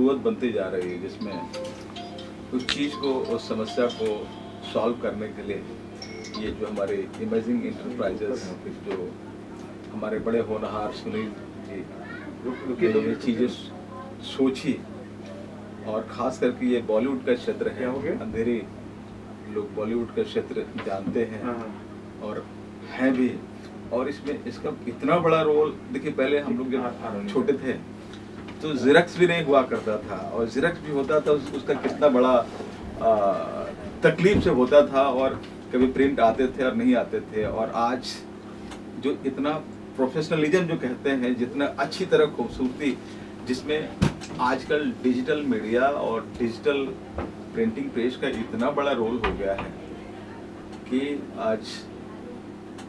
ज़रूरत बनती जा रही है, जिसमें उस चीज़ को, उस समस्या को सॉल्व करने के लिए ये जो हमारे इमेजिंग इंटरप्राइजेस, जो हमारे बड़े होनहार सुनील जी ने ये चीज़ें सोची, और ख़ास करके ये बॉलीवुड का क्षेत्र है, अंधेरी लोग बॉलीवुड का क्षेत्र जानते हैं और हैं भी, और इसमें इसका इतना बड़ा रोल, देखिए पहले हम लोग जब छोटे थे तो ज़ेरॉक्स भी नहीं हुआ करता था, और ज़ेरॉक्स भी होता था उसका कितना बड़ा तकलीफ से होता था, और कभी प्रिंट आते थे और नहीं आते थे। और आज जो इतना प्रोफेशनलिज्म जो कहते हैं, जितना अच्छी तरह खूबसूरती, जिसमें आजकल डिजिटल मीडिया और डिजिटल प्रिंटिंग प्रेस का इतना बड़ा रोल हो गया है कि आज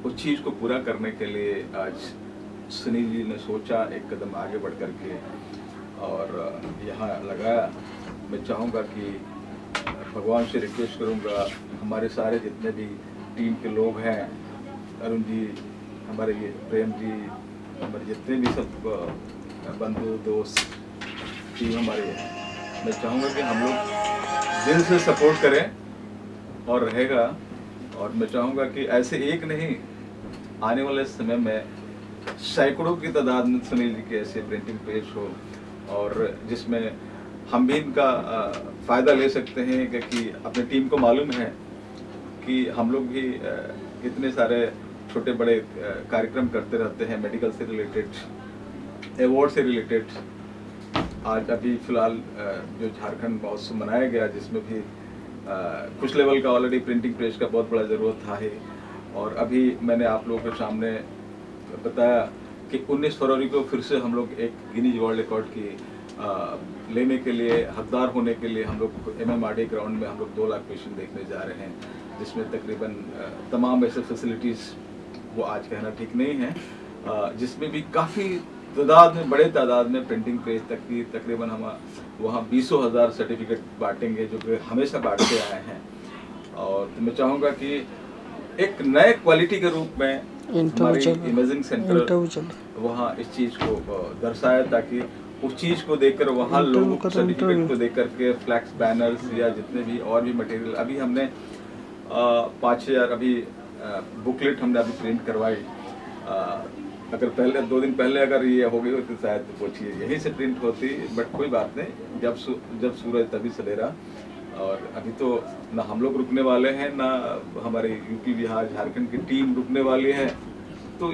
उस चीज़ को पूरा करने के लिए आज सुनील जी ने सोचा एक कदम आगे बढ़ कर के और यहाँ लगाया। मैं चाहूँगा कि भगवान से रिक्वेस्ट करूँगा, हमारे सारे जितने भी टीम के लोग हैं, अरुण जी, हमारे ये प्रेम जी, हमारे जितने भी सब बंधु दोस्त टीम हमारे, मैं चाहूँगा कि हम लोग दिल से सपोर्ट करें और रहेगा। और मैं चाहूँगा कि ऐसे एक नहीं, आने वाले समय में सैकड़ों की तादाद में सुनील जी के ऐसे प्रिंटिंग पेज हो, और जिसमें हम भी इनका फ़ायदा ले सकते हैं, क्योंकि अपनी टीम को मालूम है कि हम लोग भी इतने सारे छोटे बड़े कार्यक्रम करते रहते हैं, मेडिकल से रिलेटेड, अवार्ड से रिलेटेड। आज अभी फ़िलहाल जो झारखंड महोत्सव मनाया गया, जिसमें भी कुछ लेवल का ऑलरेडी प्रिंटिंग प्रेस का बहुत बड़ा ज़रूरत था है। और अभी मैंने आप लोगों के सामने बताया कि 19 फरवरी को फिर से हम लोग एक गिनीज वर्ल्ड रिकॉर्ड की लेने के लिए, हकदार होने के लिए हम लोग MMRD ग्राउंड में हम लोग 2 लाख पेशेंट देखने जा रहे हैं, जिसमें तकरीबन तमाम ऐसे फैसिलिटीज़, वो आज कहना ठीक नहीं है, जिसमें भी काफ़ी तादाद में, बड़े तादाद में प्रिंटिंग प्रेस तक की तकरीबन हम वहाँ 20,000 सर्टिफिकेट बांटेंगे, जो कि हमेशा बांटते आए हैं। और तो मैं चाहूँगा कि एक नए क्वालिटी के रूप में हमारी इमेजिंग सेंटर वहाँ इस चीज़ को दर्शाए, ताकि उस चीज़ को देखकर वहाँ लोग सर्टिफिकेट को देख करके फ्लैक्स, बैनर्स या जितने भी और भी मटेरियल, अभी हमने 5,000 अभी बुकलेट हमने अभी प्रिंट करवाई। अगर पहले 2 दिन पहले अगर ये हो गई होती शायद वो चीज़ यहीं से प्रिंट होती, बट कोई बात नहीं, जब सूरज तभी सवेरा। और अभी तो ना हम लोग रुकने वाले हैं, ना हमारे यूपी, बिहार, झारखंड की टीम रुकने वाली है, तो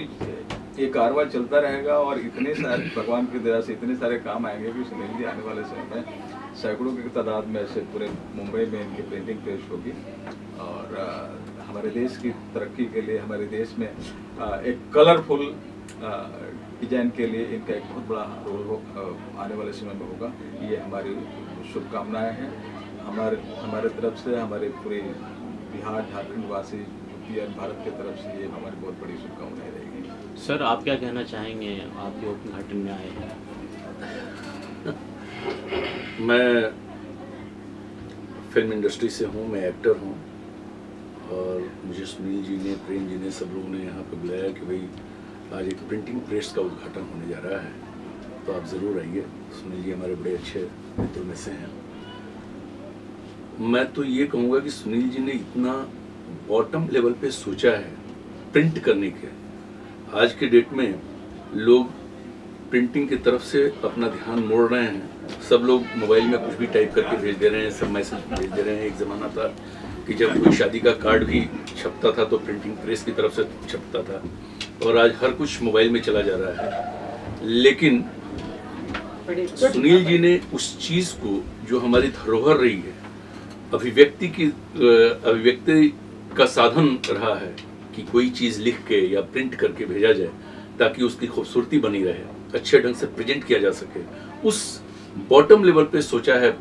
ये कारवां चलता रहेगा। और इतने सारे भगवान की दया से इतने सारे काम आएंगे कि सुनील जी आने वाले समय में सैकड़ों की तादाद में ऐसे पूरे मुंबई में इनकी प्रिंटिंग प्रेस होगी। और हमारे देश की तरक्की के लिए, हमारे देश में एक कलरफुल डिजाइन के लिए इनका एक बहुत बड़ा रोल आने वाले समय में होगा। ये हमारी शुभकामनाएं हैं हमारे तरफ से, हमारे पूरे बिहार, झारखंड वासी, यूपी और भारत की तरफ से ये हमारी बहुत बड़ी शुभकामनाएं रहेगी। सर, आप क्या कहना चाहेंगे, आप जो उद्घाटन में आए हैं? मैं फिल्म इंडस्ट्री से हूँ, मैं एक्टर हूँ, और मुझे सुनील जी ने, प्रेम जी ने, सब लोगों ने यहाँ पे बुलाया कि भाई आज एक प्रिंटिंग प्रेस का उद्घाटन होने जा रहा है, तो आप ज़रूर आइए। सुनील जी हमारे बड़े अच्छे मित्रों में से हैं। मैं तो ये कहूँगा कि सुनील जी ने इतना बॉटम लेवल पे सोचा है प्रिंट करने के। आज के डेट में लोग प्रिंटिंग की तरफ से अपना ध्यान मोड़ रहे हैं, सब लोग मोबाइल में कुछ भी टाइप करके भेज दे रहे हैं, सब मैसेज भेज दे रहे हैं। एक ज़माना था कि जब कोई शादी का कार्ड भी छपता था तो प्रिंटिंग प्रेस की तरफ से छपता था, और आज हर कुछ मोबाइल में चला जा रहा है। लेकिन सुनील जी ने उस चीज़ को, जो हमारी धरोहर रही है, अभिव्यक्ति का साधन रहा है कि कोई चीज़ लिख के या प्रिंट करके भेजा जाए ताकि उसकी खूबसूरती बनी रहे, अच्छे ढंग से प्रेजेंट किया जा सके, उस बॉटम लेवल पे सोचा है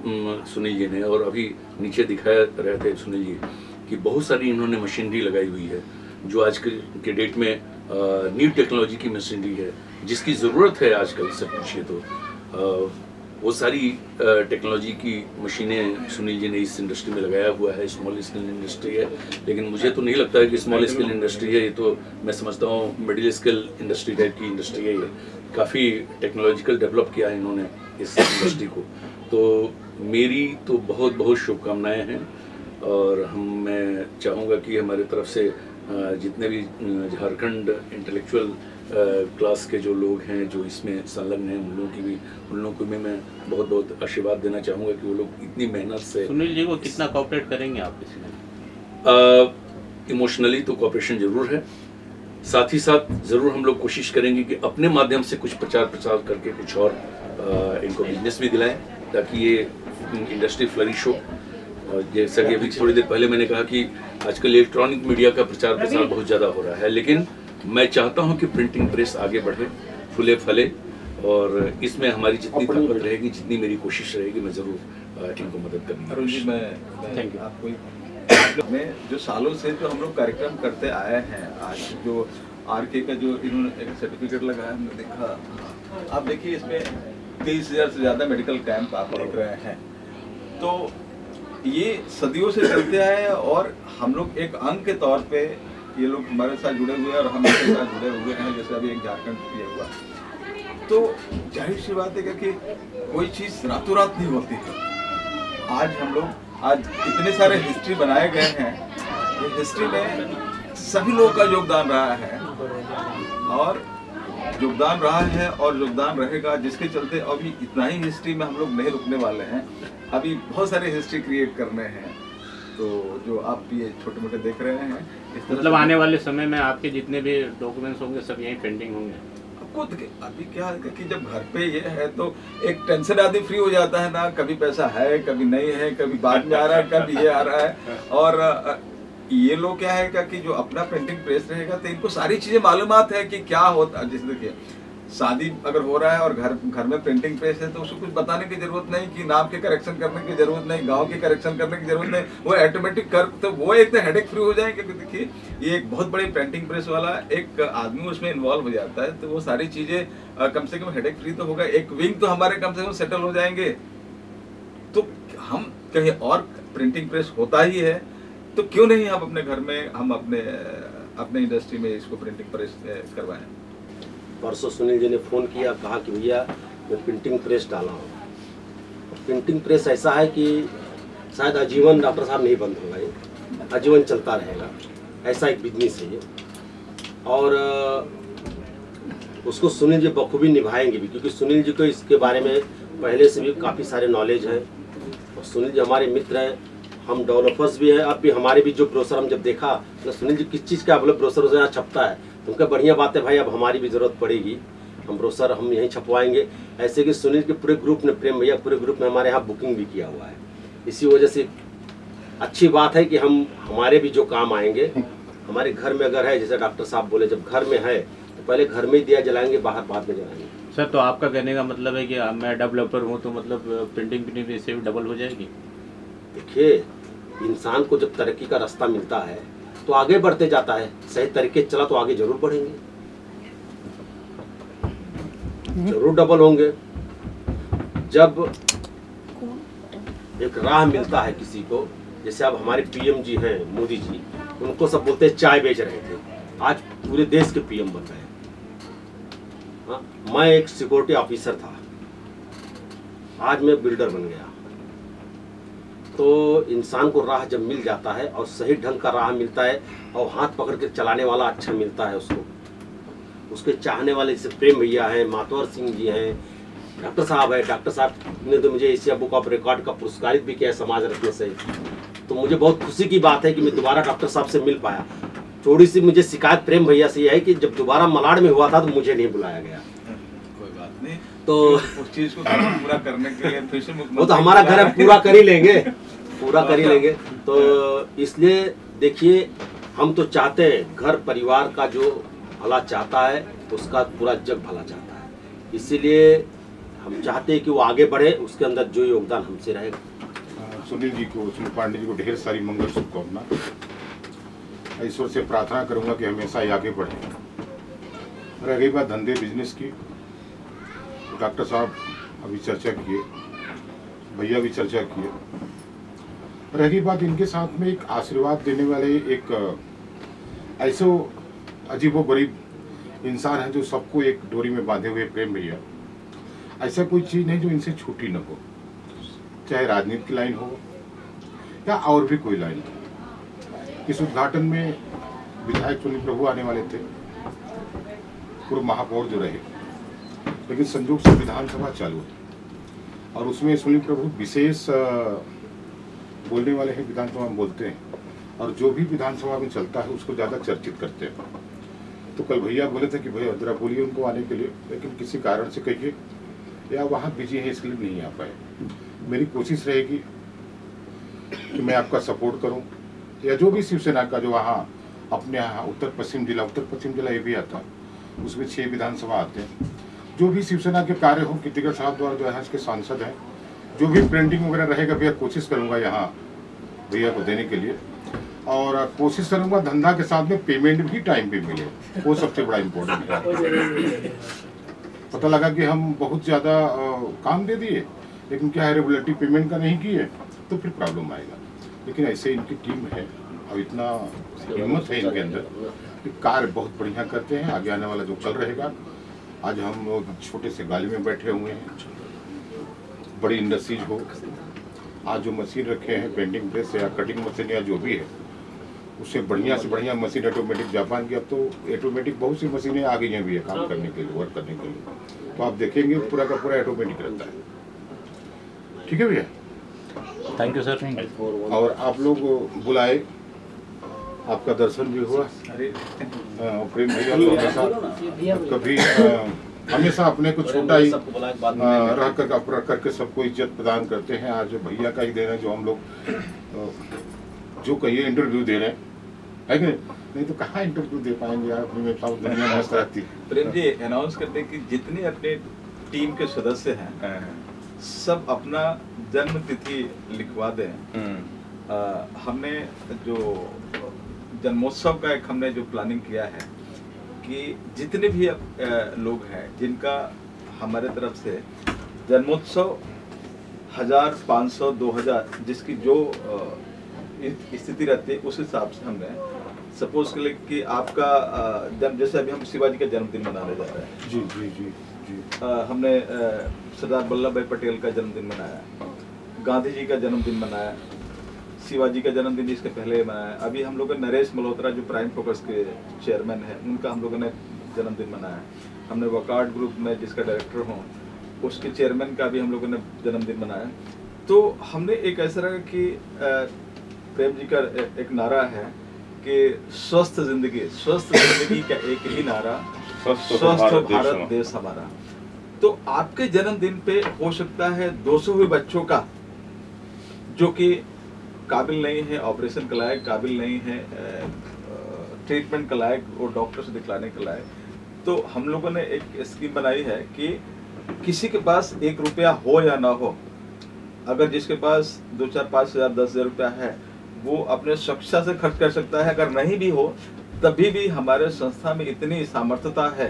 सुनील जी ने। और अभी नीचे दिखाया रहे थे सुनील जी कि बहुत सारी इन्होंने मशीनरी लगाई हुई है, जो आज के डेट में न्यू टेक्नोलॉजी की मशीनरी है, जिसकी ज़रूरत है आजकल से पूछिए तो। वो सारी टेक्नोलॉजी की मशीनें सुनील जी ने इस इंडस्ट्री में लगाया हुआ है। स्मॉल स्केल इंडस्ट्री है, लेकिन मुझे तो नहीं लगता है कि स्मॉल स्केल इंडस्ट्री है, ये तो मैं समझता हूँ मिडिल स्केल इंडस्ट्री टाइप की इंडस्ट्री है। ये काफ़ी टेक्नोलॉजिकल डेवलप किया है इन्होंने। इस इंडस्ट्री को। तो मेरी तो बहुत बहुत शुभकामनाएं हैं और मैं चाहूँगा कि हमारे तरफ से जितने भी झारखंड इंटेलेक्चुअल क्लास के जो लोग हैं जो इसमें संलग्न हैं उन लोगों को भी मैं बहुत बहुत आशीर्वाद देना चाहूँगा कि वो लोग इतनी मेहनत से। सुनील जी को कितना कोऑपरेट करेंगे आप इसमें? इमोशनली तो कोऑपरेशन जरूर है, साथ ही साथ ज़रूर हम लोग कोशिश करेंगे कि अपने माध्यम से कुछ प्रचार प्रसार करके कुछ और इनको बिजनेस भी दिलाएं ताकि ये इंडस्ट्री फ्लरिश हो। और जैसा कि अभी थोड़ी देर पहले मैंने कहा कि आजकल इलेक्ट्रॉनिक मीडिया का प्रचार प्रसार बहुत ज़्यादा हो रहा है, लेकिन मैं चाहता हूं कि प्रिंटिंग प्रेस आगे बढ़े, फूले फले, और इसमें हमारी जितनी ताकत रहेगी, जितनी मेरी कोशिश रहेगी, मैं ज़रूर इनको मदद करूँगा। अरुण जी, मैं आपको में जो सालों से जो हम लोग कार्यक्रम करते आए हैं, आज जो आरके का जो इन्होंने एक सर्टिफिकेट लगाया हमने देखा, आप देखिए इसमें 30,000 से ज़्यादा मेडिकल कैंप आप देख रहे हैं। तो ये सदियों से चलते आए और हम लोग एक अंग के तौर पे ये लोग हमारे साथ जुड़े हुए हैं और हम इनके साथ जुड़े हुए हैं। जैसे अभी एक झारखंड ये हुआ, तो जाहिर सी बात है कि कोई चीज़ रातों रात नहीं होती है। आज हम लोग इतने सारे हिस्ट्री बनाए गए हैं, ये हिस्ट्री में सभी लोगों का योगदान रहा है और योगदान रहा है और योगदान रहेगा, जिसके चलते अभी इतना ही हिस्ट्री में हम लोग नहीं रुकने वाले हैं। अभी बहुत सारे हिस्ट्री क्रिएट करने हैं। तो जो आप ये छोटे मोटे देख रहे हैं, इस तरह मतलब आने वाले समय में आपके जितने भी डॉक्यूमेंट्स होंगे सब यहीं पेंडिंग होंगे। अभी क्या है कि जब घर पे ये है तो एक टेंशन आदमी फ्री हो जाता है ना, कभी पैसा है कभी नहीं है, कभी बाद में आ रहा है कभी ये आ रहा है। और ये लोग क्या है कि जो अपना प्रिंटिंग प्रेस रहेगा तो इनको सारी चीजें मालूमात है कि क्या होता है। जैसे देखिए शादी अगर हो रहा है और घर में प्रिंटिंग प्रेस है तो उसको कुछ बताने की जरूरत नहीं, कि नाम के करेक्शन करने की जरूरत नहीं, गांव के करेक्शन करने की जरूरत नहीं, वो ऑटोमेटिक कर, तो वो एक तो हेडेक फ्री हो जाएंगे। देखिए ये एक बहुत बड़ी प्रिंटिंग प्रेस वाला एक आदमी उसमें इन्वॉल्व हो जाता है तो वो सारी चीजें कम से कम हेडेक फ्री तो होगा। एक विंग तो हमारे कम से कम सेटल हो जाएंगे। तो हम कहीं और प्रिंटिंग प्रेस होता ही है तो क्यों नहीं हम अपने घर में हम अपने इंडस्ट्री में इसको प्रिंटिंग प्रेस करवाएं। परसों सुनील जी ने फ़ोन किया, कहा कि भैया मैं प्रिंटिंग प्रेस डाला हूँ। प्रिंटिंग प्रेस ऐसा है कि शायद आजीवन डॉक्टर साहब नहीं बंद होगा, ये आजीवन चलता रहेगा, ऐसा एक बिजनेस है ये। और उसको सुनील जी बखूबी निभाएंगे भी, क्योंकि सुनील जी को इसके बारे में पहले से भी काफ़ी सारे नॉलेज है। और सुनील जी हमारे मित्र हैं, हम डेवलपर्स भी हैं। अब भी हमारे भी जो ब्रोशर हम जब देखा तो सुनील जी किस चीज़ का बोले ब्रोशर यहाँ छपता है, तो उनका बढ़िया बात है भाई, अब हमारी भी ज़रूरत पड़ेगी, हम ब्रोशर हम यहीं छपवाएंगे। ऐसे कि सुनील के पूरे ग्रुप ने, प्रेम भैया पूरे ग्रुप ने हमारे यहाँ बुकिंग भी किया हुआ है। इसी वजह से अच्छी बात है कि हमारे भी जो काम आएंगे, हमारे घर में अगर है, जैसे डॉक्टर साहब बोले जब घर में है तो पहले घर में ही दिया जलाएंगे, बाहर बाद में जलाएंगे। सर तो आपका कहने का मतलब है कि मैं डेवलपर हूँ तो मतलब प्रिंटिंग इससे भी डबल हो जाएगी? देखिए इंसान को जब तरक्की का रास्ता मिलता है तो आगे बढ़ते जाता है, सही तरीके से चला तो आगे जरूर बढ़ेंगे, जरूर डबल होंगे। जब एक राह मिलता है किसी को, जैसे अब हमारे पीएम जी हैं मोदी जी, उनको सब बोलते हैं चाय बेच रहे थे, आज पूरे देश के पीएम बन रहे हैं। हाँ, मैं एक सिक्योरिटी ऑफिसर था, आज मैं बिल्डर बन गया। तो इंसान को राह जब मिल जाता है और सही ढंग का राह मिलता है और हाथ पकड़ के चलाने वाला अच्छा मिलता है उसको, उसके चाहने वाले जैसे प्रेम भैया हैं, मातवर सिंह जी हैं, डॉक्टर साहब है। डॉक्टर साहब ने तो मुझे एशिया बुक ऑफ रिकॉर्ड का पुरस्कारित भी किया है समाज रत्न से। तो मुझे बहुत खुशी की बात है कि मैं दोबारा डॉक्टर साहब से मिल पाया। थोड़ी सी मुझे शिकायत प्रेम भैया से यह है कि जब दोबारा मलाड में हुआ था तो मुझे नहीं बुलाया गया। कोई बात नहीं, तो उस चीज को पूरा करने के लिए फिर से वो तो हमारा घर है, पूरा कर ही लेंगे, पूरा कर ही लेंगे। तो इसलिए देखिए हम तो चाहते हैं, घर परिवार का जो भला चाहता है उसका पूरा जग भला चाहता है, इसीलिए हम चाहते हैं कि वो आगे बढ़े, उसके अंदर जो योगदान हमसे रहेगा। सुनील जी को, सुनील पांडे जी को ढेर सारी मंगल शुभकामना। ईश्वर से प्रार्थना करूंगा कि हमेशा ही आगे बढ़े। रह गई बात धंधे बिजनेस की, तो डॉक्टर साहब अभी चर्चा किए, भैया भी चर्चा किए। रह गई बात इनके साथ में एक आशीर्वाद देने वाले एक ऐसे अजीबोगरीब इंसान है जो सबको एक डोरी में बांधे हुए प्रेम भैया। ऐसा कोई चीज़ नहीं जो इनसे छूटी न हो, चाहे राजनीति की लाइन हो या और भी कोई लाइन हो। इस उद्घाटन में विधायक सुनील प्रभु आने वाले थे, पूर्व महापौर जो रहे, लेकिन संयोग से विधानसभा चालू है और उसमें सुनील प्रभु विशेष बोलने वाले हैं, विधानसभा में बोलते हैं और जो भी विधानसभा में चलता है उसको ज़्यादा चर्चित करते हैं। तो कल भैया बोले थे कि भैया जरा बोलिए उनको आने के लिए, लेकिन किसी कारण से कहिए या वहाँ बिजी है इसलिए नहीं आ पाए। मेरी कोशिश रहेगी कि मैं आपका सपोर्ट करूं, या जो भी शिवसेना का जो वहाँ अपने यहाँ उत्तर पश्चिम जिला ये भी आता है, उसमें 6 विधानसभा आते हैं। जो भी शिवसेना के कार्य हो, कीर्तिकर साहब द्वारा जो है इसके सांसद हैं, जो भी प्रिंटिंग वगैरह रहेगा भैया कोशिश करूंगा यहाँ भैया को देने के लिए, और कोशिश करूंगा धंधा के साथ में पेमेंट भी टाइम पे मिले, वो सबसे बड़ा इम्पोर्टेंट है। पता लगा कि हम बहुत ज़्यादा काम दे दिए लेकिन क्या है रेगुलेटरी पेमेंट का नहीं किए तो फिर प्रॉब्लम आएगा। लेकिन ऐसे इनकी टीम है और इतना हिम्मत है इनके अंदर कि कार्य बहुत बढ़िया करते हैं। आगे आने वाला जो कल रहेगा, आज हम लोग छोटे से गाली में बैठे हुए हैं, बड़ी इंडस्ट्रीज हो, आज जो मशीन रखे हैं पेंटिंग प्रेस या कटिंग मशीन या जो भी है, उससे बढ़िया से बढ़िया मशीन ऑटोमेटिक जापान की, अब तो ऑटोमेटिक बहुत सी मशीनें आ गई हैं भी है काम करने के लिए, वर्क करने के लिए। तो आप देखेंगे पूरा का पूरा ऑटोमेटिक रहता है। ठीक है भैया, थैंक यू सर। और आप लोग बुलाए, आपका दर्शन भी हुआ। अरे प्रेम भैया तो हमेशा कभी हमेशा अपने को छोटा ही रह करके सबको इज्जत प्रदान करते हैं। आज भैया का ही देना है जो हम लोग जो कहिए इंटरव्यू दे रहे हैं, कि नहीं तो कहाँ इंटरव्यू दे पाएंगे यार, अपनी वेबसाइट दुनिया मस्त रहती। प्रेम जी अनाउंस करते हैं कि जितने अपने टीम के सदस्य हैं सब अपना जन्म तिथि लिखवा दें। हमने जो जन्मोत्सव का एक हमने जो प्लानिंग किया है कि जितने भी लोग हैं जिनका हमारे तरफ से जन्मोत्सव 1000, 500, 2000 जिसकी जो स्थिति रहती है उस हिसाब से हमने सपोज के लिए कि आपका जन्म, जैसे अभी हम शिवाजी का जन्मदिन मनाने जा रहे हैं। जी जी जी जी। हमने सरदार वल्लभ भाई पटेल का जन्मदिन मनाया, गांधी जी का जन्मदिन मनाया, शिवाजी का जन्मदिन इसके पहले मनाया। अभी हम लोगों ने नरेश मल्होत्रा जो प्राइम फोकस के चेयरमैन हैं उनका हम लोगों ने जन्मदिन मनाया। हमने वकार्ड ग्रुप में जिसका डायरेक्टर हूँ उसके चेयरमैन का भी हम लोगों ने जन्मदिन मनाया। तो हमने एक ऐसा रहा कि प्रेम जी का एक नारा है कि स्वस्थ जिंदगी का एक ही नारा, स्वस्थ भारत देश हमारा। तो आपके जन्मदिन पे हो सकता है 200 भी बच्चों का जो कि काबिल नहीं है ऑपरेशन के लायक, काबिल नहीं है ट्रीटमेंट के लायक और डॉक्टर से दिखलाने के लायक, तो हम लोगों ने एक स्कीम बनाई है कि किसी के पास 1 रुपया हो या ना हो, अगर जिसके पास 2, 4, 5 हजार 10 हजार रुपया है वो अपने शिक्षा से खर्च कर सकता है। अगर नहीं भी हो तभी भी हमारे संस्था में इतनी सामर्थ्यता है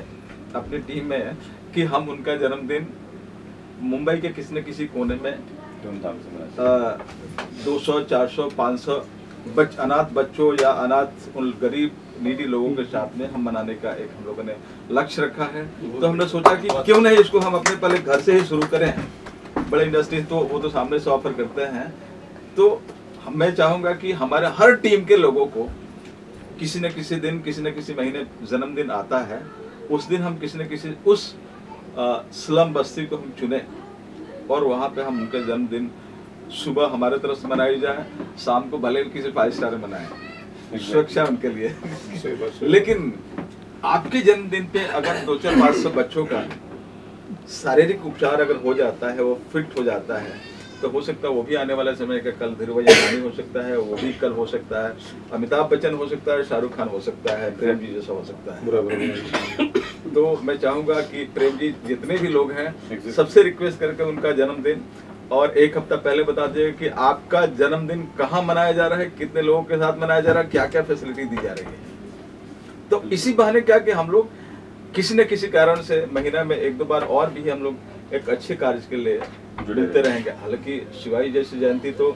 अपनी टीम में कि हम उनका जन्मदिन मुंबई के किसी न किसी कोने में 200, 400, 500 अनाथ बच्चों या अनाथ उन गरीब नीडी लोगों के साथ में हम मनाने का एक हम लोगों ने लक्ष्य रखा है। तो हमने सोचा कि क्यों नहीं इसको हम अपने पहले घर से ही शुरू करें। बड़े इंडस्ट्री तो वो तो सामने से ऑफर करते हैं, तो मैं चाहूँगा कि हमारे हर टीम के लोगों को किसी न किसी दिन, किसी न किसी महीने जन्मदिन आता है, उस दिन हम किसी न किसी उस स्लम बस्ती को हम चुने और वहाँ पे हम उनका जन्मदिन सुबह हमारे तरफ से मनाई जाए, शाम को भले किसी 5 स्टार बनाए, सुरक्षा उनके लिए। लेकिन आपके जन्मदिन पे अगर 200-500 बच्चों का शारीरिक उपचार अगर हो जाता है, वो फिट हो जाता है, तो हो सकता है वो भी आने वाला समय का कल धीरूभाई अंबानी हो सकता है, वो भी कल हो सकता है, अमिताभ बच्चन हो सकता है, शाहरुख खान हो सकता है, प्रेम जी जैसा हो सकता है। तो मैं चाहूँगा कि प्रेम जी जितने भी लोग हैं सबसे रिक्वेस्ट करके उनका जन्मदिन और 1 हफ्ता पहले बता दीजिए कि आपका जन्मदिन कहाँ मनाया जा रहा है, कितने लोगों के साथ मनाया जा रहा है, क्या क्या फैसिलिटी दी जा रही है। तो इसी बहाने क्या कि हम लोग किसी न किसी कारण से महीना में 1-2 बार और भी हम लोग एक अच्छे कार्य के लिए मिलते रहेंगे। हालांकि शिवाजी जैसी जयंती तो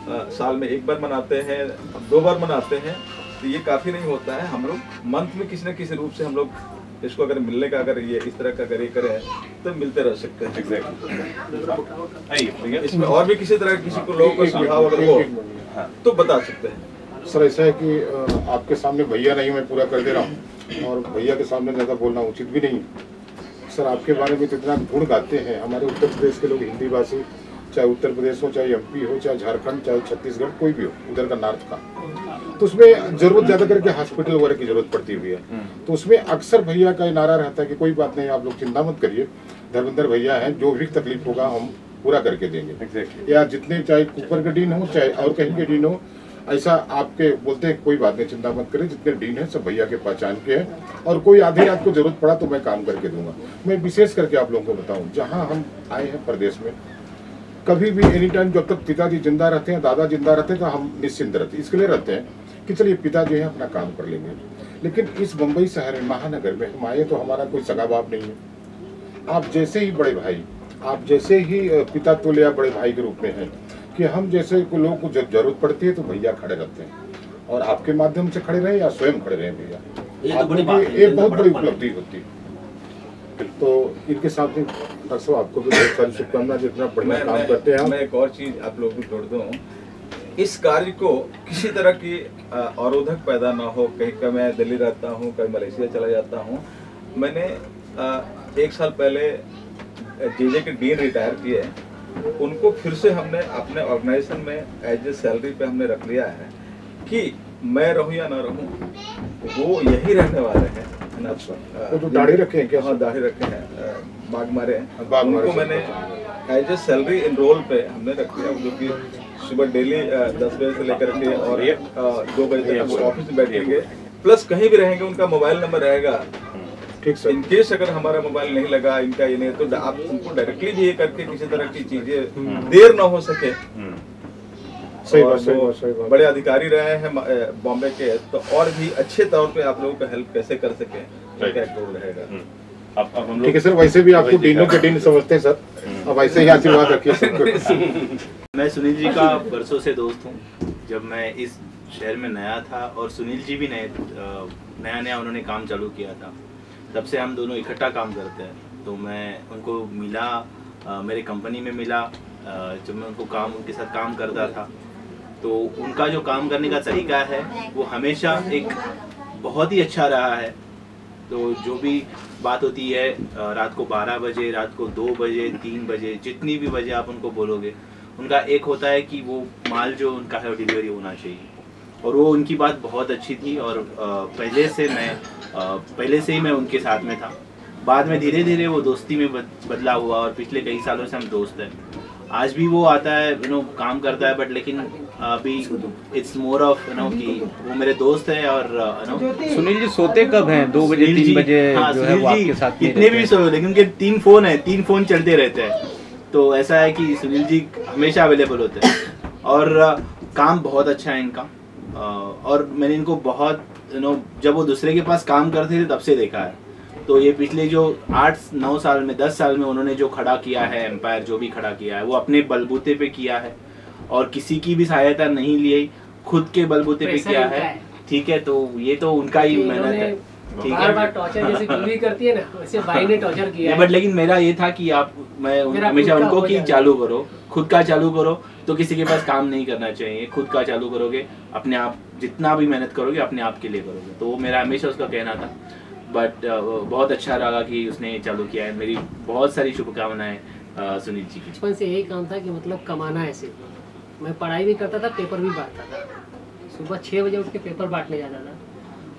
साल में 1 बार मनाते हैं, 2 बार मनाते हैं, तो ये काफ़ी नहीं होता है। हम लोग मंथ में किसी न किसी रूप से हम लोग इसको अगर मिलने का अगर ये इस तरह का अगर ये करें तो मिलते रह सकते हैं। एग्जैक्टली। इसमें और भी किसी तरह किसी को लोगों को सुझाव अगर हो तो बता सकते हैं। सर ऐसा है कि आपके सामने भैया नहीं, मैं पूरा कर दे रहा हूँ और भैया के सामने ज़्यादा बोलना उचित भी नहीं। सर आपके बारे में तो इतना गुण गाते हैं हमारे उत्तर प्रदेश के लोग, हिंदी भाषी, चाहे उत्तर प्रदेश हो, चाहे एमपी हो, चाहे झारखंड, चाहे छत्तीसगढ़, कोई भी हो उधर का नॉर्थ का, तो उसमें जरूरत ज़्यादा करके हॉस्पिटल वगैरह की जरूरत पड़ती हुई है। तो उसमें अक्सर भैया का नारा रहता है कि कोई बात नहीं, आप लोग चिंता मत करिए, धर्मेंद्र भैया हैं, जो भी तकलीफ होगा हम पूरा करके देंगे। एग्जैक्टली। या जितने चाहे कुपर के डीन हो चाहे और कहीं के डीन हो, ऐसा आपके बोलते हैं कोई बात नहीं, चिंता मत करें, जितने डीन हैं सब भैया के पहचान के हैं और कोई आधी रात को जरूरत पड़ा तो मैं काम करके दूंगा। मैं विशेष करके आप लोगों को बताऊं, जहां हम आए हैं प्रदेश में, कभी भी एनी टाइम जब तक पिताजी जिंदा रहते हैं, दादा जिंदा रहते हैं, तो हम निश्चिंत रहते हैं, इसके लिए रहते हैं कि चलिए पिता जो है अपना काम कर लेंगे। लेकिन इस मुंबई शहर में, महानगर में हम आए तो हमारा कोई सगा बाप नहीं है। आप जैसे ही बड़े भाई, आप जैसे ही पिता तुल्य या बड़े भाई के रूप में हैं कि हम जैसे को लोगों को जब जरूरत पड़ती है तो भैया खड़े रहते हैं और आपके माध्यम से खड़े रहे या स्वयं खड़े रहे भैया, तो बड़ी बात है, ये बहुत बड़ी उपलब्धि होती है। तो इनके साथ में डॉक्टर साहब आपको भी बहुत सारी शुभकामनाएं, जितना बढ़िया काम करते हैं। मैं एक और चीज आप लोगों को जोड़ दूं, इस कार्य को किसी तरह की अवरोधक पैदा ना हो, कहीं का मैं दिल्ली रहता हूँ, कहीं मलेशिया चला जाता हूँ। मैंने 1 साल पहले जेजे के डीन रिटायर किए, उनको फिर से हमने अपने ऑर्गेनाइजेशन में एज ए सैलरी पे हमने रख लिया है कि मैं रहूं या ना रहूं, वो यही रहने वाले हैं। वो तो दाढ़ी रखे हैं क्या? हाँ, दाढ़ी रखे हैं, बाग मारे हैं, बाग मारे उनको मैंने एज ए सैलरी इनरोल पे हमने रख लिया, जो कि सुबह डेली 10 बजे से लेकर के और 2 बजे तक वो ऑफिस में बैठेंगे, प्लस कहीं भी रहेंगे उनका मोबाइल नंबर रहेगा। ठीक सर। इनकेस अगर हमारा मोबाइल नहीं लगा, इनका ये नहीं, तो आप उनको डायरेक्टली भी ये करके किसी तरह की चीजें देर ना हो सके। सही बात, सही बात, सही बात। बड़े अधिकारी रहे हैं बॉम्बे के, तो और भी अच्छे तौर पे आप लोगों का हेल्प कैसे कर सके, क्या रहेगा। अब हम लोग ठीक है सर, वैसे भी आपको डीनों के डीन समझते हैं सर, अब ऐसे ही आशीर्वाद रखिए सबको। मैं सुनील जी का बरसों से दोस्त हूँ। जब मैं इस शहर में नया था और सुनील जी भी नया उन्होंने काम चालू किया था, तब से हम दोनों इकट्ठा काम करते हैं। तो मैं उनको मिला, मेरे कंपनी में मिला, जब मैं उनके साथ काम करता था, तो उनका जो काम करने का तरीका है वो हमेशा एक बहुत ही अच्छा रहा है। तो जो भी बात होती है, रात को 12 बजे, रात को 2 बजे, 3 बजे, जितनी भी बजे आप उनको बोलोगे, उनका एक होता है कि वो माल जो उनका है डिलीवरी होना चाहिए। और वो उनकी बात बहुत अच्छी थी और पहले से ही मैं उनके साथ में था। बाद में धीरे धीरे वो दोस्ती में बदला हुआ और पिछले कई सालों से हम दोस्त हैं। आज भी वो आता है, काम करता है, बट लेकिन अभी इट्स मोर ऑफ कि वो मेरे दोस्त है। और सुनील जी सोते कब हैं? 2 बजे 3 बजे? हाँ, जो है वो आपके साथ कितने भी सो, लेकिन उनके 3 फोन है, 3 फोन चलते रहते हैं। तो ऐसा है कि सुनील जी हमेशा अवेलेबल होते हैं और काम बहुत अच्छा है इनका। और मैंने इनको बहुत जब वो दूसरे के पास काम करते थे तब से देखा है। तो ये पिछले जो 8-9 साल में, 10 साल में उन्होंने जो खड़ा किया है, एम्पायर जो भी खड़ा किया है, वो अपने बलबूते पे किया है और किसी की भी सहायता नहीं ली, खुद के बलबूते पे किया है। ठीक है, तो ये तो उनका ही मेहनत है। ठीक है, बार टॉर्चर जैसे बीवी करती है ना, वैसे भाई ने टॉर्चर किया है। बट लेकिन मेरा ये था कि मैं हमेशा उनको कि चालू करो, खुद का चालू करो। तो किसी के पास काम नहीं करना चाहिए, खुद का चालू करोगे, अपने आप जितना भी मेहनत करोगे अपने आप के लिए करोगे। तो वो मेरा हमेशा उसका कहना था। बट बहुत अच्छा लगा कि उसने चालू किया है। मेरी बहुत सारी शुभकामनाएं सुनील जी की। बचपन से यही काम था कि मतलब कमाना ऐसे। मैं पढ़ाई भी करता था, पेपर भी बांटता था। सुबह 6 बजे उठ के पेपर बांटने जाता था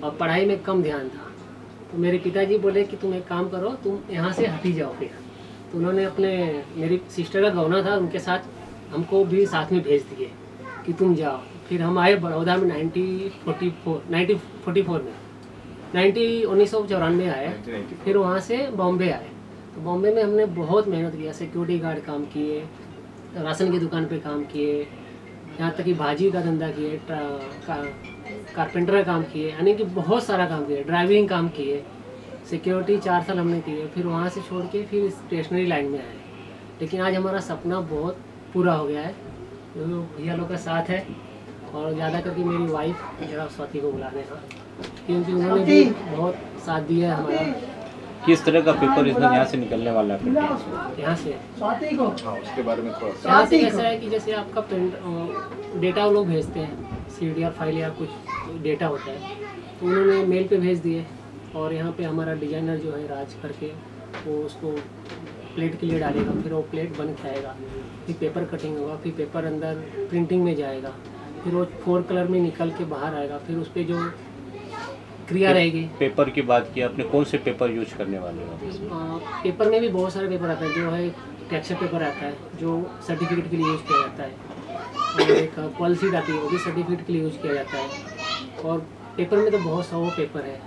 और पढ़ाई में कम ध्यान था। तो मेरे पिताजी बोले कि तुम एक काम करो, तुम यहाँ से हट ही जाओ फिर। तो उन्होंने मेरी सिस्टर का गौना था, उनके साथ हमको भी साथ में भेज दिए कि तुम जाओ। फिर हम आए बड़ौदा में 1944 में, 1994 में आए। फिर वहाँ से बॉम्बे आए। तो बॉम्बे में हमने बहुत मेहनत किया, सिक्योरिटी गार्ड काम किए, राशन की दुकान पे काम किए, यहाँ तक कि भाजी का धंधा किए, कारपेंटर का काम किए, यानी कि बहुत सारा काम किए, ड्राइविंग काम किए, सिक्योरिटी 4 साल हमने किए। फिर वहाँ से छोड़ के फिर स्टेशनरी लाइन में आए। लेकिन आज हमारा सपना बहुत पूरा हो गया है, जो भैया लोग का साथ है और ज़्यादा करके मेरी वाइफ जरा स्वाति को बुलाने का, क्योंकि उन्होंने भी बहुत साथ दिया है हमारा। किस तरह का पेपर इसमें यहाँ से निकलने वाला है प्रिंटिंग से? यहाँ से हाँ, उसके बारे में थोड़ा सा। यहाँ से कैसा है कि जैसे आपका प्रिंट डेटा वो लोग भेजते हैं, CDR फाइल या कुछ डेटा होता है, तो उन्होंने मेल पे भेज दिए और यहाँ पे हमारा डिजाइनर जो है राज करके वो उसको प्लेट के लिए डालेगा, फिर वो प्लेट बन के आएगा, फिर पेपर कटिंग होगा, फिर पेपर अंदर प्रिंटिंग में जाएगा, फिर वो 4 कलर में निकल के बाहर आएगा, फिर उस पर जो क्रिया रहेगी। पेपर की बात की आपने, कौन से पेपर यूज करने वाले हो? पेपर में भी बहुत सारे पेपर आते हैं, जो है टेक्सचर पेपर आता है जो सर्टिफिकेट के लिए यूज़ किया जाता है, और एक पॉलिसी आती है वो भी सर्टिफिकेट के लिए यूज़ किया जाता है, और पेपर में तो बहुत सारे पेपर है।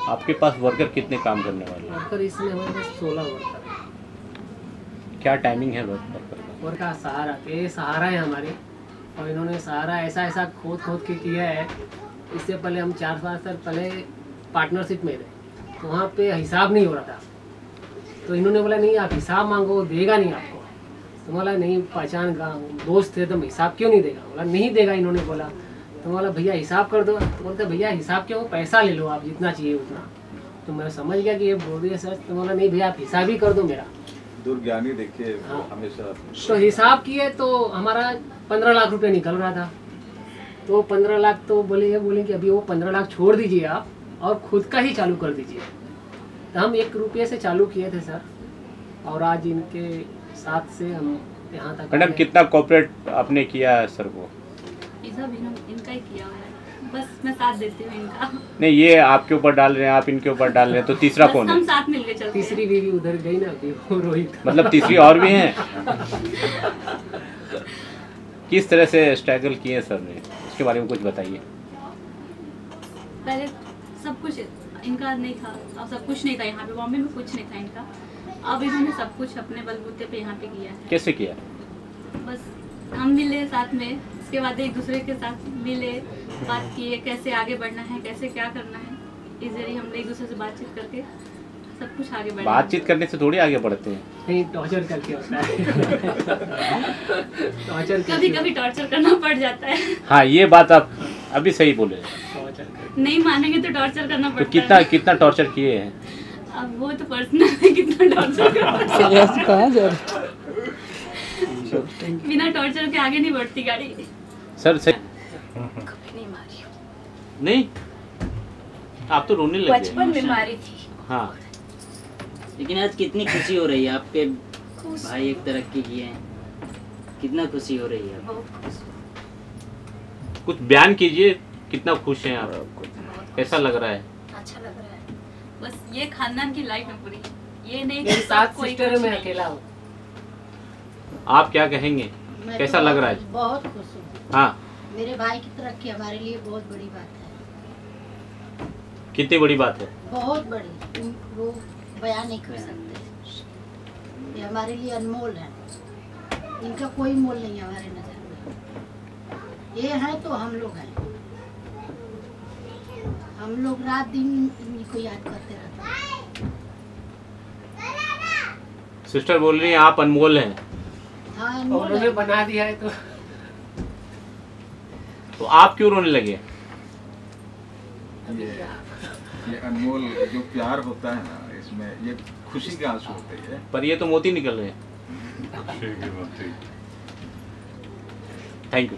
आपके पास वर्कर कितने काम करने वाले हैं? वर्कर इसमें हमारे पास 16 वर्कर है। क्या टाइमिंग है वर्कर का? वर्कर का सहारा, ये सहारा है हमारे, और इन्होंने सहारा ऐसा खोद के किया है। इससे पहले हम 4-5 साल पहले पार्टनरशिप में थे, तो वहाँ पे हिसाब नहीं हो रहा था, तो इन्होंने बोला नहीं आप हिसाब मांगो, देगा नहीं आपको। तो बोला नहीं, पहचान का दोस्त थे तो हिसाब क्यों नहीं देगा? बोला नहीं देगा, इन्होंने बोला। तो बोला भैया हिसाब कर दो। बोलते भैया हिसाब क्यों, पैसा ले लो आप जितना चाहिए उतना। तो मैं समझ गया कि ये बोल रही है सर। तो बोला नहीं भैया आप हिसाब ही कर दो मेरा। दुर्ज्ञानी देखिए हाँ। हमेशा। तो हिसाब किए तो हमारा 15 लाख रुपए निकल रहा था। तो 15 लाख तो बोले कि अभी वो 15 लाख छोड़ दीजिए आप और खुद का ही चालू कर दीजिए। तो हम 1 रुपये से चालू किए थे सर, और आज इनके साथ से हम यहाँ तक। मैडम कितना कोऑपरेट आपने किया है सर को? इनका ही किया हुआ है, बस मैं साथ देती हूँ इनका। नहीं, ये आपके ऊपर डाल रहे हैं, आप इनके ऊपर डाल रहे हैं, तो तीसरा कौन है? हम साथ मिलके चलते हैं। तीसरी बीवी उधर गई ना अभी, वो रोहित। मतलब तीसरी और भी हैं? किस तरह से स्ट्रगल किए सर ने, उसके बारे में कुछ बताइए। पहले सब कुछ इनका नहीं था, अब सब कुछ नहीं था यहाँ पे, बॉम्बे में कुछ नहीं था इनका। अब इन्होंने सब कुछ अपने बलबूते पे यहाँ पे किया है। कैसे किया? बस हम मिले साथ में, उसके बाद एक दूसरे के साथ मिले, बात किए कैसे आगे बढ़ना है, कैसे क्या करना है। इस जरिए हम एक दूसरे से बातचीत करके सब कुछ आगे बढ़ा। बातचीत करने से थोड़ी आगे बढ़ते हैं। नहीं, टॉर्चर करके होता है। टॉर्चर कभी कभी टॉर्चर करना पड़ जाता है। हाँ, ये बात आप अभी सही बोले। नहीं मानेंगे तो टॉर्चर करना तो पड़ता है। कितना टॉर्चर किए हैं? अब वो तो पर्सनल है, कितना टॉर्चर बिना टॉर्चर के आगे नहीं बढ़ती गाड़ी। सर सही कभी नहीं मारी हूँ। नहीं, आप तो रोने लगे। बचपन में मारी थी। हाँ, लेकिन आज कितनी खुशी हो रही है, आपके भाई एक तरक्की किए हैं, कितना खुशी हो रही है? बहुत खुश। कुछ बयान कीजिए, कितना खुश हैं आप, कैसा लग रहा है? अच्छा लग रहा है। बस ये खानदान की लाइफ में पूरी, ये नहीं मेरे कि साथ कोई सिस्टर कुछ में नहीं। अकेला हूँ। आप क्या कहेंगे, कैसा लग रहा है? बहुत खुश हूँ। हाँ, मेरे भाई की तरक्की हमारे लिए बहुत बड़ी बात है। कितनी बड़ी बात है? बहुत बड़ी, वो बयान नहीं कर सकते। ये हमारे लिए अनमोल है, इनका कोई मोल नहीं है हमारे नजर में। ये हैं तो हम लोग हैं, हम लोग रात दिन इन्हीं को याद करते रहते हैं। सिस्टर बोल रही हैं आप अनमोल हैं। हाँ, अनमोल उन्होंने है। बना दिया है तो आप क्यों रोने लगे? ये अनमोल जो प्यार होता है ना, इसमें ये खुशी के आंसू होते हैं। पर ये तो मोती निकल रहे हैं। Thank you.